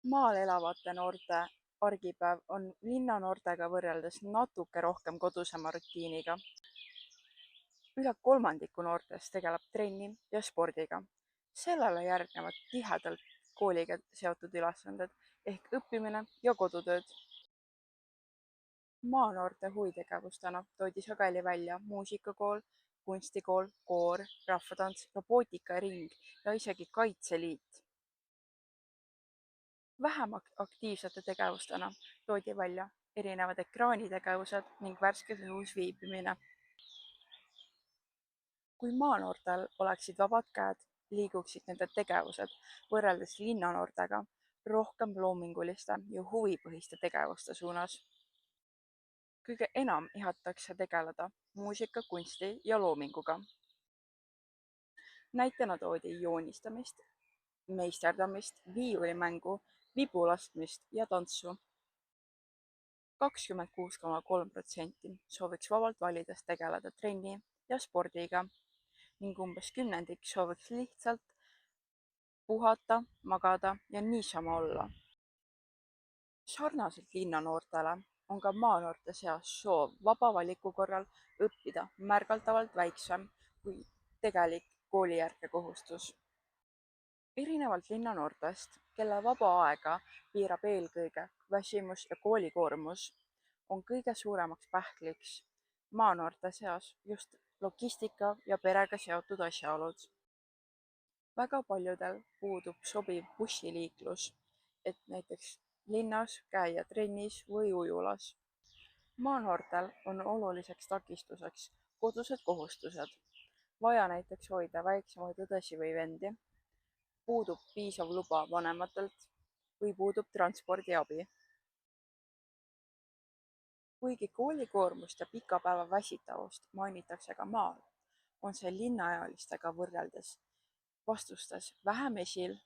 Maal elavate noorte argipäev on linnanoortega võrreldes natuke rohkem kodusema rutiiniga. Üle kolmandiku noortest tegeleb trenni ja spordiga. Sellele järgnevad tihedalt kooliga seotud ülesanded ehk õppimine ja kodutööd. Maanoorte huvitegevustena toodi sageli välja muusikakool, kunstikool, koor, rahvatants, robootikaring ja isegi Kaitseliit. Vähem aktiivsete tegevustena toodi välja erinevad ekraanitegevused ning värskes õhus viibimine. Kui maanoortel oleksid vabad käed, liiguksid nende tegevused võrreldes linnanoortega rohkem loominguliste ja huvipõhiste tegevuste suunas. Kõige enam ihatakse tegeleda muusika, kunsti ja loominguga. Näitena toodi joonistamist, meisterdamist, viiulimängu, vibulaskmist ja tantsu. 26,3% sooviks vabalt valides tegeleda trenni ja spordiga ning umbes kümnendik sooviks lihtsalt puhata, magada ja niisama olla. Sarnaselt linnanoortele on ka maanoorte seas soov vaba valiku korral õppida märgatavalt väiksem kui tegelik koolijärgne kohustus. Erinevalt linnanoortest, kelle vaba aega piirab eelkõige väsimus ja koolikoormus, on kõige suuremaks pähkliks maanoorte seas just logistika ja perega seotud asjaolud. Väga paljudel puudub sobiv bussiliiklus, et näiteks linnas käia trennis või ujulas. Maanoortel on oluliseks takistuseks kodused kohustused, vaja näiteks hoida väiksemaid õdesi või vendi, puudub piisav luba vanematelt või puudub transpordiabi. Kuigi koolikoormust ja pika päeva väsitavust mainitakse ka maal, on see linnaealistega võrreldes vastustes vähem esil